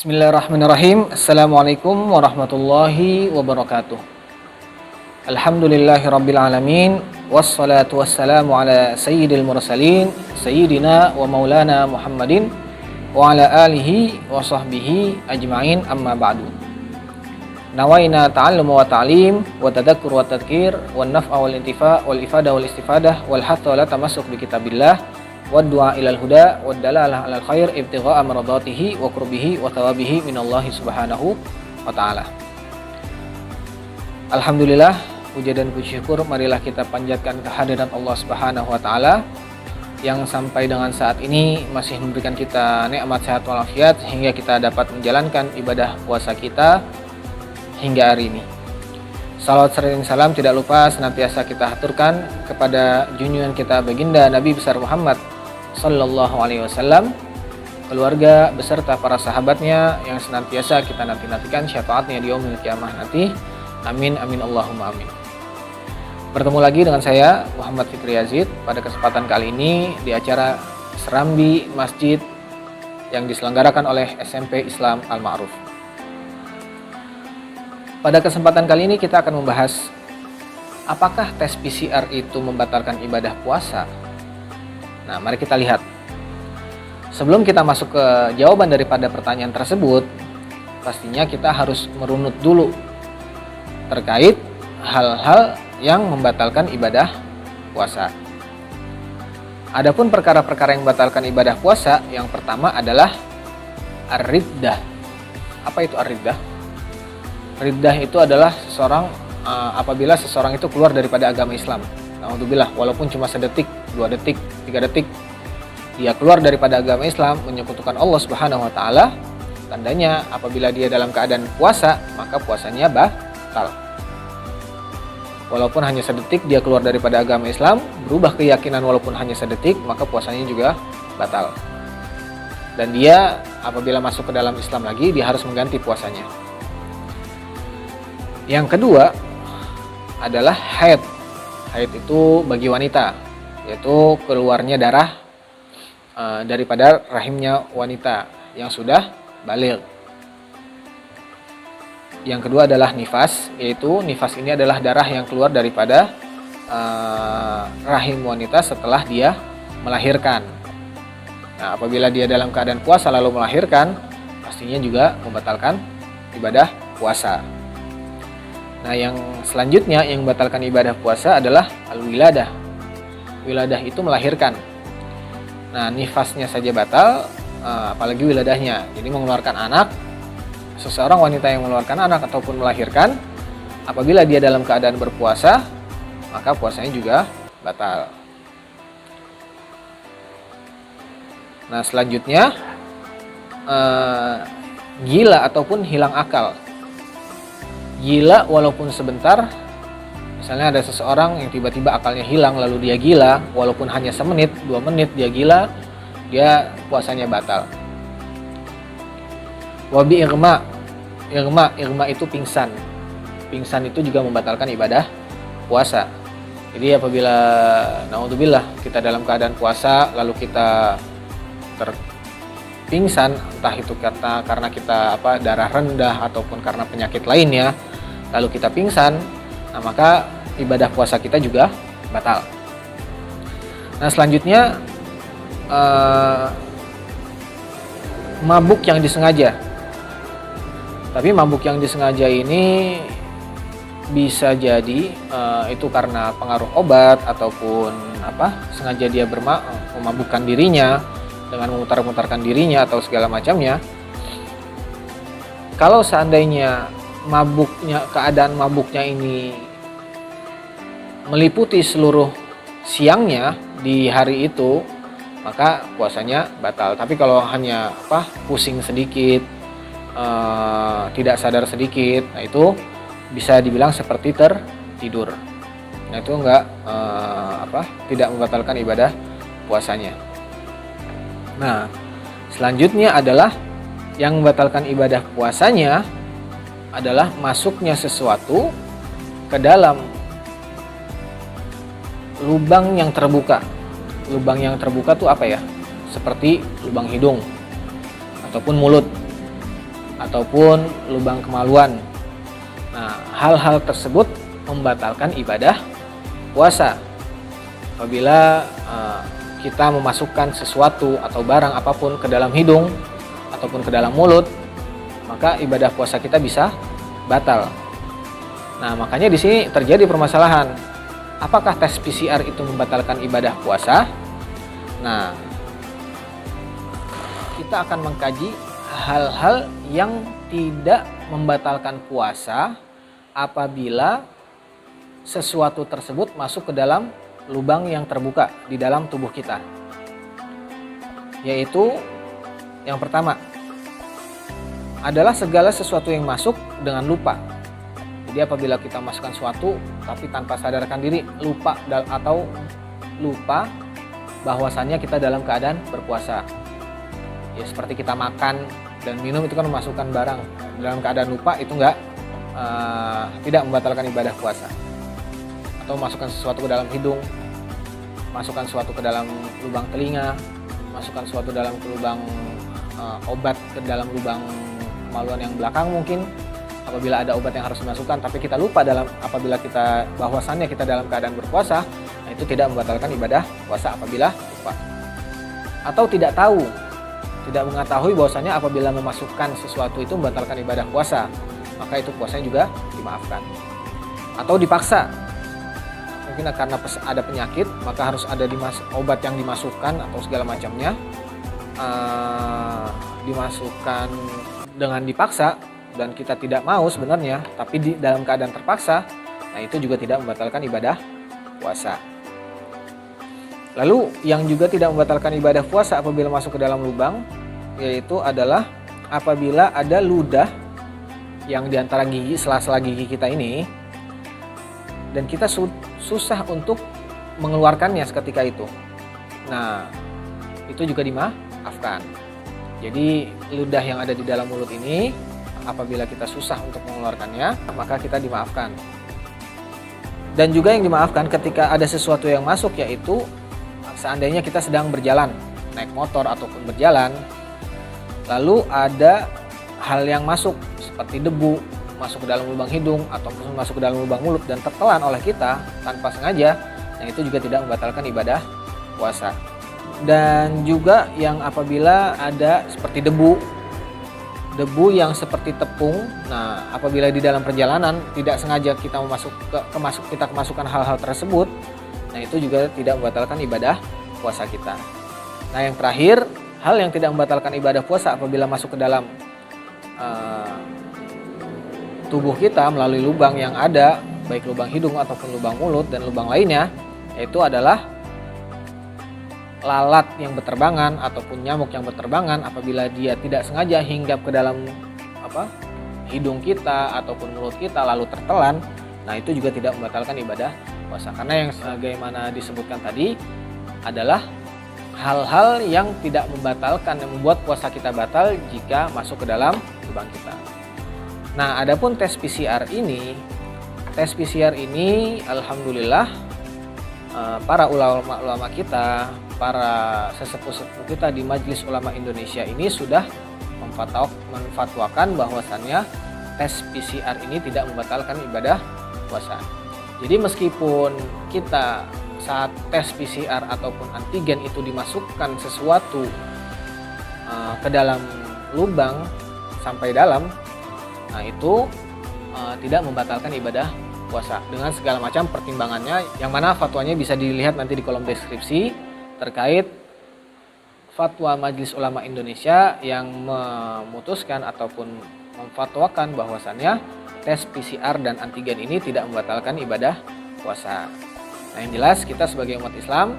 Bismillahirrahmanirrahim. Assalamualaikum warahmatullahi wabarakatuh. Alhamdulillahirabbil alamin wassalatu wassalamu ala sayyidil mursalin sayyidina wa maulana Muhammadin wa ala alihi wa sahbihi ajma'in, amma ba'du. Nawaina ta'allum wa ta'lim wa tadakkur wa tadhkir wa naf'a wal intifa' wal ifada wal istifadah wal hatta wa la tamassuk bi kitabillah wa du'a ilal huda wa dalalah alal khair ibtigha'a maradatihi wa qurbihi wa thawabihi minallahi subhanahu wa ta'ala. Alhamdulillah, puja dan puji syukur marilah kita panjatkan kehadiran Allah subhanahu wa ta'ala yang sampai dengan saat ini masih memberikan kita nikmat sehat walafiat sehingga kita dapat menjalankan ibadah puasa kita hingga hari ini. Salawat serta salam tidak lupa senantiasa kita haturkan kepada junjungan kita baginda Nabi besar Muhammad sallallahu alaihi wasallam, keluarga beserta para sahabatnya yang senantiasa kita nanti-nantikan syafaatnya di yaumil kiamah nanti. Amin amin Allahumma amin. Bertemu lagi dengan saya Muhammad Fikri Yazid pada kesempatan kali ini di acara Serambi Masjid yang diselenggarakan oleh SMP Islam Al-Ma'ruf. Pada kesempatan kali ini kita akan membahas apakah tes PCR itu membatalkan ibadah puasa. Nah, mari kita lihat. Sebelum kita masuk ke jawaban daripada pertanyaan tersebut, pastinya kita harus merunut dulu terkait hal-hal yang membatalkan ibadah puasa. Adapun perkara-perkara yang membatalkan ibadah puasa, yang pertama adalah ar-riddah. Apa itu ar-riddah? Riddah itu adalah seseorang apabila seseorang itu keluar daripada agama Islam. Alhamdulillah, walaupun cuma sedetik, 2 detik, 3 detik, dia keluar daripada agama Islam, menyekutukan Allah Subhanahu wa taala, tandanya apabila dia dalam keadaan puasa, maka puasanya batal. Walaupun hanya sedetik dia keluar daripada agama Islam, berubah keyakinan walaupun hanya sedetik, maka puasanya juga batal. Dan dia apabila masuk ke dalam Islam lagi, dia harus mengganti puasanya. Yang kedua adalah haid. Haid itu bagi wanita, yaitu keluarnya darah daripada rahimnya wanita yang sudah baligh. Yang kedua adalah nifas, yaitu nifas ini adalah darah yang keluar daripada rahim wanita setelah dia melahirkan. Nah, apabila dia dalam keadaan puasa lalu melahirkan, pastinya juga membatalkan ibadah puasa. Nah, yang selanjutnya yang membatalkan ibadah puasa adalah al-wiladah. Wiladah itu melahirkan. Nah, nifasnya saja batal, apalagi wiladahnya. Jadi mengeluarkan anak, seseorang wanita yang mengeluarkan anak ataupun melahirkan, apabila dia dalam keadaan berpuasa, maka puasanya juga batal. Nah, selanjutnya gila ataupun hilang akal. Gila walaupun sebentar, misalnya ada seseorang yang tiba-tiba akalnya hilang lalu dia gila, walaupun hanya semenit, 2 menit dia gila, dia puasanya batal. Wabi irma itu pingsan. Pingsan itu juga membatalkan ibadah puasa. Jadi apabila naudzubillah kita dalam keadaan puasa lalu kita pingsan, entah itu karena kita darah rendah ataupun karena penyakit lainnya, lalu kita pingsan, nah maka ibadah puasa kita juga batal. Nah, selanjutnya mabuk yang disengaja. Tapi mabuk yang disengaja ini bisa jadi itu karena pengaruh obat ataupun sengaja dia memabukkan dirinya dengan memutar-mutarkan dirinya atau segala macamnya. Kalau seandainya keadaan mabuknya ini meliputi seluruh siangnya di hari itu, maka puasanya batal. Tapi kalau hanya pusing sedikit, tidak sadar sedikit, nah itu bisa dibilang seperti tertidur. Nah, itu tidak membatalkan ibadah puasanya. Nah, selanjutnya adalah yang membatalkan ibadah puasanya adalah masuknya sesuatu ke dalam lubang yang terbuka. Lubang yang terbuka tuh apa ya? Seperti lubang hidung ataupun mulut. ataupun lubang kemaluan. Nah, hal-hal tersebut membatalkan ibadah puasa. Apabila kita memasukkan sesuatu atau barang apapun ke dalam hidung ataupun ke dalam mulut, maka ibadah puasa kita bisa batal. Nah, makanya di sini terjadi permasalahan. Apakah tes PCR itu membatalkan ibadah puasa? Nah, kita akan mengkaji hal-hal yang tidak membatalkan puasa apabila sesuatu tersebut masuk ke dalam lubang yang terbuka di dalam tubuh kita. Yaitu yang pertama adalah segala sesuatu yang masuk dengan lupa. Jadi apabila kita masukkan sesuatu tapi tanpa sadarkan diri, lupa atau lupa bahwasannya kita dalam keadaan berpuasa. Ya seperti kita makan dan minum itu kan memasukkan barang dalam keadaan lupa, itu tidak membatalkan ibadah puasa. Atau masukkan sesuatu ke dalam hidung, masukkan sesuatu ke dalam lubang telinga, masukkan sesuatu dalam lubang obat ke dalam lubang kemaluan yang belakang mungkin. Apabila ada obat yang harus dimasukkan tapi kita lupa apabila kita bahwasannya kita dalam keadaan berpuasa, nah itu tidak membatalkan ibadah puasa apabila lupa. Atau tidak mengetahui bahwasannya apabila memasukkan sesuatu itu membatalkan ibadah puasa, maka itu puasanya juga dimaafkan. Atau dipaksa, mungkin karena ada penyakit maka harus ada obat yang dimasukkan atau segala macamnya, dimasukkan dengan dipaksa dan kita tidak mau sebenarnya, tapi dalam keadaan terpaksa, nah itu juga tidak membatalkan ibadah puasa. Lalu yang juga tidak membatalkan ibadah puasa apabila masuk ke dalam lubang, yaitu adalah apabila ada ludah yang diantara gigi, sela-sela gigi kita ini, dan kita susah untuk mengeluarkannya seketika itu. Nah, itu juga dimaafkan. Jadi ludah yang ada di dalam mulut ini, apabila kita susah untuk mengeluarkannya, maka kita dimaafkan. Dan juga yang dimaafkan ketika ada sesuatu yang masuk, yaitu seandainya kita sedang berjalan, naik motor ataupun berjalan, lalu ada hal yang masuk seperti debu masuk ke dalam lubang hidung ataupun masuk ke dalam lubang mulut dan tertelan oleh kita tanpa sengaja, nah itu juga tidak membatalkan ibadah puasa. Dan juga yang apabila ada seperti debu yang seperti tepung, nah apabila di dalam perjalanan tidak sengaja kita kemasukan hal-hal tersebut, nah itu juga tidak membatalkan ibadah puasa kita. Nah yang terakhir, hal yang tidak membatalkan ibadah puasa apabila masuk ke dalam tubuh kita melalui lubang yang ada, baik lubang hidung ataupun lubang mulut dan lubang lainnya, yaitu adalah lalat yang berterbangan ataupun nyamuk yang berterbangan apabila dia tidak sengaja hinggap ke dalam hidung kita ataupun mulut kita lalu tertelan, nah itu juga tidak membatalkan ibadah puasa. Karena yang sebagaimana disebutkan tadi adalah hal-hal yang tidak membatalkan, yang membuat puasa kita batal jika masuk ke dalam lubang kita. Nah, adapun tes PCR ini alhamdulillah para ulama-ulama kita, para sesepuh-sesepuh kita di Majelis Ulama Indonesia ini sudah memfatwakan bahwasannya tes PCR ini tidak membatalkan ibadah puasa. Jadi meskipun kita saat tes PCR ataupun antigen itu dimasukkan sesuatu ke dalam lubang sampai dalam, nah itu tidak membatalkan ibadah puasa dengan segala macam pertimbangannya, yang mana fatwanya bisa dilihat nanti di kolom deskripsi terkait fatwa Majelis Ulama Indonesia yang memutuskan ataupun memfatwakan bahwasannya tes PCR dan antigen ini tidak membatalkan ibadah puasa. Nah yang jelas kita sebagai umat Islam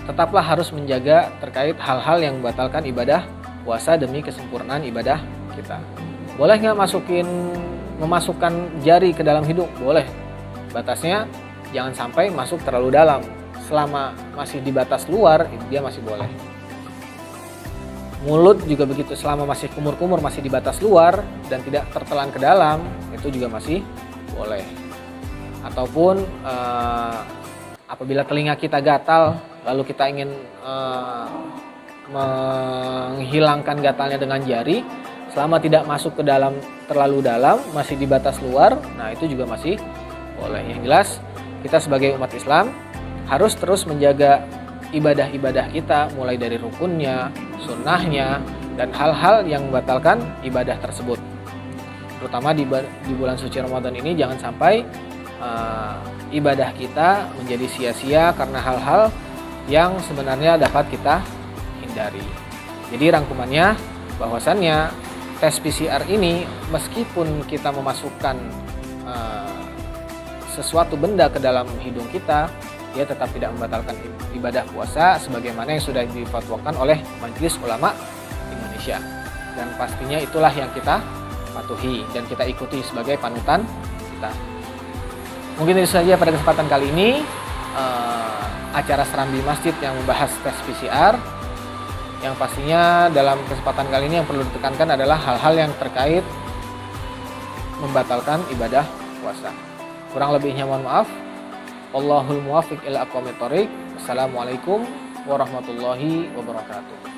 tetaplah harus menjaga terkait hal-hal yang membatalkan ibadah puasa demi kesempurnaan ibadah kita. Boleh nggak memasukkan jari ke dalam hidung? Boleh. Batasnya jangan sampai masuk terlalu dalam. Selama masih di batas luar, dia masih boleh. Mulut juga begitu, selama masih kumur-kumur, masih di batas luar dan tidak tertelan ke dalam, itu juga masih boleh. Ataupun apabila telinga kita gatal, lalu kita ingin menghilangkan gatalnya dengan jari, Selama tidak masuk ke dalam terlalu dalam, masih di batas luar, nah itu juga masih boleh. Yang jelas kita sebagai umat Islam harus terus menjaga ibadah-ibadah kita, mulai dari rukunnya, sunnahnya, dan hal-hal yang membatalkan ibadah tersebut. Terutama di bulan suci Ramadan ini jangan sampai ibadah kita menjadi sia-sia karena hal-hal yang sebenarnya dapat kita hindari. Jadi rangkumannya bahwasannya tes PCR ini meskipun kita memasukkan sesuatu benda ke dalam hidung kita, dia tetap tidak membatalkan ibadah puasa sebagaimana yang sudah difatwakan oleh Majelis Ulama Indonesia. Dan pastinya itulah yang kita patuhi dan kita ikuti sebagai panutan kita. Mungkin itu saja pada kesempatan kali ini acara Serambi Masjid yang membahas tes PCR. Yang pastinya dalam kesempatan kali ini yang perlu ditekankan adalah hal-hal yang terkait membatalkan ibadah puasa. Kurang lebihnya mohon maaf. Wallahul muwaffiq ila aqwamit thoriq. Assalamualaikum warahmatullahi wabarakatuh.